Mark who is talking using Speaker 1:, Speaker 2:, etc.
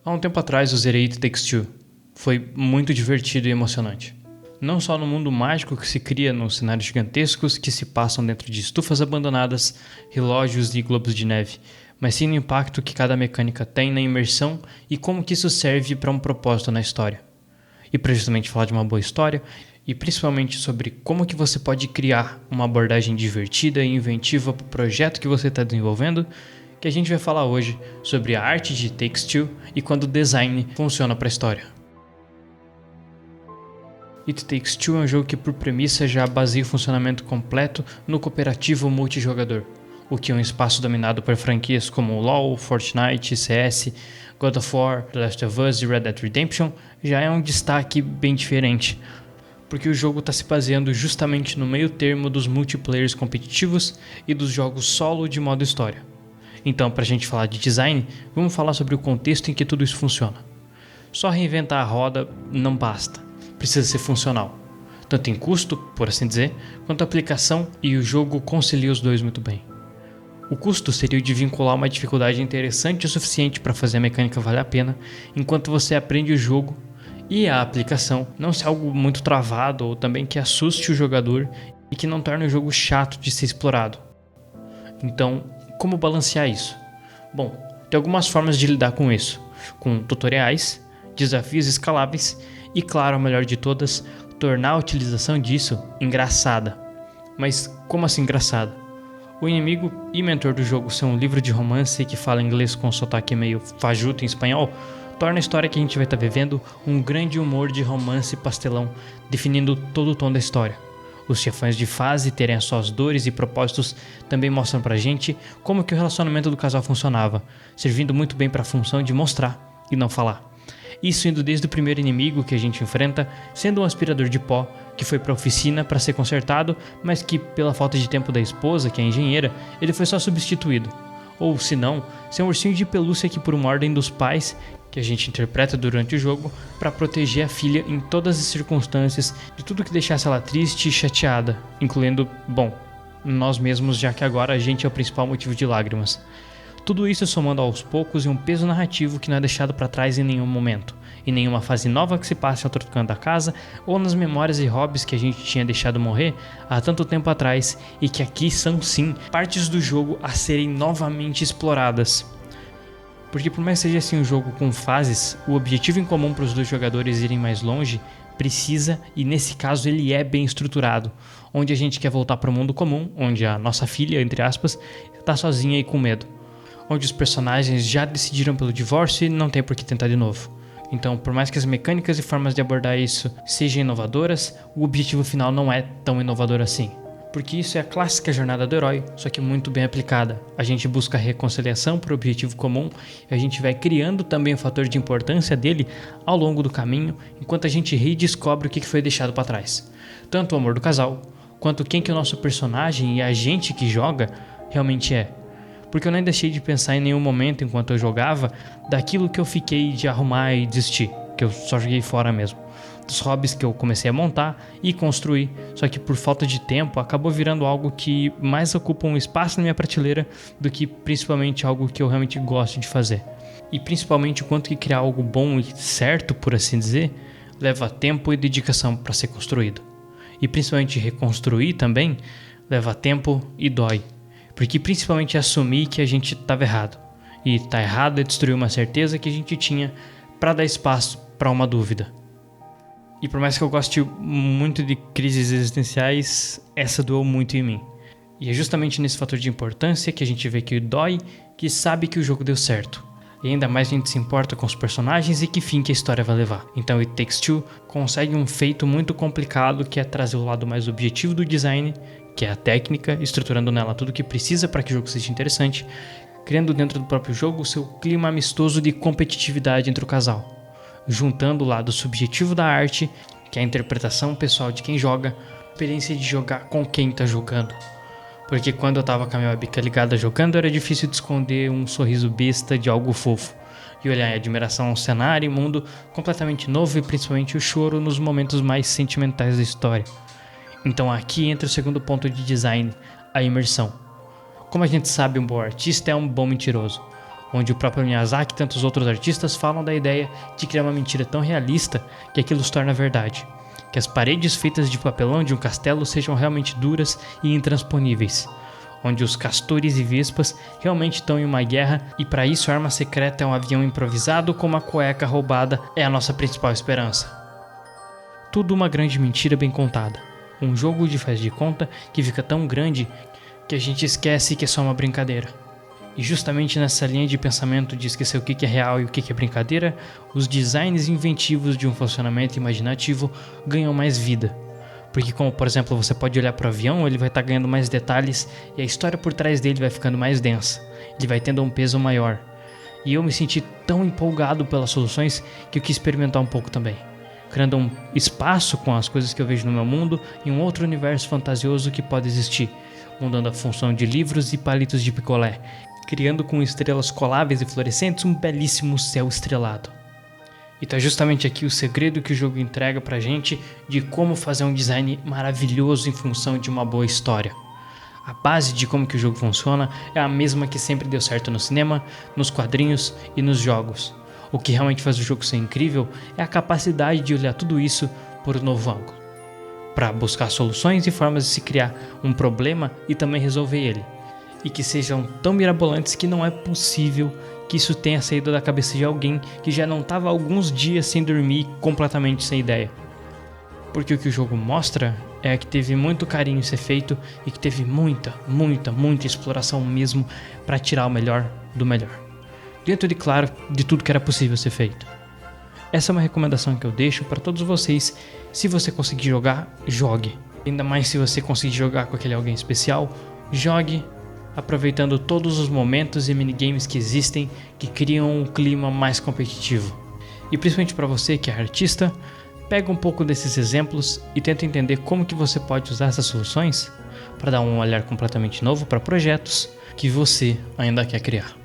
Speaker 1: Há um tempo atrás eu zerei It Takes Two. Foi muito divertido e emocionante. Não só no mundo mágico que se cria nos cenários gigantescos que se passam dentro de estufas abandonadas, relógios e globos de neve, mas sim no impacto que cada mecânica tem na imersão e como que isso serve para um propósito na história. E para justamente falar de uma boa história, e principalmente sobre como que você pode criar uma abordagem divertida e inventiva para o projeto que você está desenvolvendo, que a gente vai falar hoje sobre a arte de It Takes Two e quando o design funciona para a história. It Takes Two é um jogo que por premissa já baseia o funcionamento completo no cooperativo multijogador, o que é um espaço dominado por franquias como LoL, Fortnite, CS, God of War, The Last of Us e Red Dead Redemption já é um destaque bem diferente, porque o jogo está se baseando justamente no meio termo dos multiplayers competitivos e dos jogos solo de modo história. Então, para a gente falar de design, vamos falar sobre o contexto em que tudo isso funciona. Só reinventar a roda não basta, precisa ser funcional, tanto em custo, por assim dizer, quanto a aplicação, e o jogo concilia os dois muito bem. O custo seria o de vincular uma dificuldade interessante o suficiente para fazer a mecânica valer a pena, enquanto você aprende o jogo, e a aplicação não ser algo muito travado ou também que assuste o jogador e que não torne o jogo chato de ser explorado. Então, como balancear isso? Bom, tem algumas formas de lidar com isso, com tutoriais, desafios escaláveis e, claro, a melhor de todas, tornar a utilização disso engraçada. Mas como assim engraçada? O inimigo e mentor do jogo ser um livro de romance que fala inglês com sotaque meio fajuto em espanhol, torna a história que a gente vai estar vivendo um grande humor de romance pastelão, definindo todo o tom da história. Os chefões de fase terem as suas dores e propósitos também mostram pra gente como que o relacionamento do casal funcionava, servindo muito bem para a função de mostrar e não falar. Isso indo desde o primeiro inimigo que a gente enfrenta, sendo um aspirador de pó que foi para a oficina para ser consertado, mas que pela falta de tempo da esposa, que é engenheira, ele foi só substituído. Ou se não, ser um ursinho de pelúcia que por uma ordem dos pais, que a gente interpreta durante o jogo, para proteger a filha em todas as circunstâncias de tudo que deixasse ela triste e chateada, incluindo, bom, nós mesmos, já que agora a gente é o principal motivo de lágrimas. Tudo isso somando aos poucos em um peso narrativo que não é deixado para trás em nenhum momento, em nenhuma fase nova que se passe ao outro canto da casa ou nas memórias e hobbies que a gente tinha deixado morrer há tanto tempo atrás e que aqui são sim partes do jogo a serem novamente exploradas. Porque por mais que seja assim um jogo com fases, o objetivo em comum para os dois jogadores irem mais longe precisa, e nesse caso ele é bem estruturado, onde a gente quer voltar para o mundo comum, onde a nossa filha, entre aspas, está sozinha e com medo, onde os personagens já decidiram pelo divórcio e não tem por que tentar de novo. Então, por mais que as mecânicas e formas de abordar isso sejam inovadoras, o objetivo final não é tão inovador assim. Porque isso é a clássica jornada do herói, só que muito bem aplicada. A gente busca a reconciliação para o objetivo comum e a gente vai criando também o fator de importância dele ao longo do caminho, enquanto a gente redescobre o que foi deixado para trás. Tanto o amor do casal, quanto quem que o nosso personagem e a gente que joga realmente é. Porque eu nem deixei de pensar em nenhum momento enquanto eu jogava daquilo que eu fiquei de arrumar e desistir, que eu só joguei fora mesmo. Dos hobbies que eu comecei a montar e construir, só que por falta de tempo acabou virando algo que mais ocupa um espaço na minha prateleira do que principalmente algo que eu realmente gosto de fazer. E principalmente o quanto que criar algo bom e certo, por assim dizer, leva tempo e dedicação para ser construído. E principalmente reconstruir também leva tempo e dói. Porque principalmente assumir que a gente estava errado. E tá errado é destruir uma certeza que a gente tinha para dar espaço para uma dúvida. E por mais que eu goste muito de crises existenciais, essa doeu muito em mim. E é justamente nesse fator de importância que a gente vê que dói, que sabe que o jogo deu certo. E ainda mais a gente se importa com os personagens e que fim que a história vai levar. Então It Takes Two consegue um feito muito complicado, que é trazer o lado mais objetivo do design, que é a técnica, estruturando nela tudo o que precisa para que o jogo seja interessante, criando dentro do próprio jogo o seu clima amistoso de competitividade entre o casal, juntando o lado subjetivo da arte, que é a interpretação pessoal de quem joga, a experiência de jogar com quem está jogando. Porque quando eu tava com a minha webcam ligada jogando, era difícil de esconder um sorriso besta de algo fofo, e olhar em admiração ao cenário e mundo completamente novo, e principalmente o choro nos momentos mais sentimentais da história. Então aqui entra o segundo ponto de design, a imersão. Como a gente sabe, um bom artista é um bom mentiroso. onde o próprio Miyazaki e tantos outros artistas falam da ideia de criar uma mentira tão realista que aquilo se torna verdade, que as paredes feitas de papelão de um castelo sejam realmente duras e intransponíveis, onde os castores e vespas realmente estão em uma guerra e para isso a arma secreta é um avião improvisado com uma cueca roubada é a nossa principal esperança. Tudo uma grande mentira bem contada, um jogo de faz de conta que fica tão grande que a gente esquece que é só uma brincadeira. E justamente nessa linha de pensamento de esquecer o que é real e o que é brincadeira, os designs inventivos de um funcionamento imaginativo ganham mais vida. Porque como, por exemplo, você pode olhar para o avião, ele vai estar ganhando mais detalhes e a história por trás dele vai ficando mais densa. Ele vai tendo um peso maior. E eu me senti tão empolgado pelas soluções que eu quis experimentar um pouco também, criando um espaço com as coisas que eu vejo no meu mundo e um outro universo fantasioso que pode existir, mudando a função de livros e palitos de picolé, criando com estrelas coláveis e fluorescentes um belíssimo céu estrelado. E tá justamente aqui o segredo que o jogo entrega pra gente de como fazer um design maravilhoso em função de uma boa história. A base de como que o jogo funciona é a mesma que sempre deu certo no cinema, nos quadrinhos e nos jogos. O que realmente faz o jogo ser incrível é a capacidade de olhar tudo isso por um novo ângulo, para buscar soluções e formas de se criar um problema e também resolver ele, e que sejam tão mirabolantes que não é possível que isso tenha saído da cabeça de alguém que já não estava há alguns dias sem dormir completamente sem ideia. Porque o que o jogo mostra é que teve muito carinho em ser feito e que teve muita exploração mesmo para tirar o melhor do melhor. Dentro de, claro, de tudo que era possível ser feito. Essa é uma recomendação que eu deixo para todos vocês. Se você conseguir jogar, jogue. Ainda mais se você conseguir jogar com aquele alguém especial, jogue aproveitando todos os momentos e minigames que existem que criam um clima mais competitivo. E principalmente para você que é artista, pega um pouco desses exemplos e tenta entender como que você pode usar essas soluções para dar um olhar completamente novo para projetos que você ainda quer criar.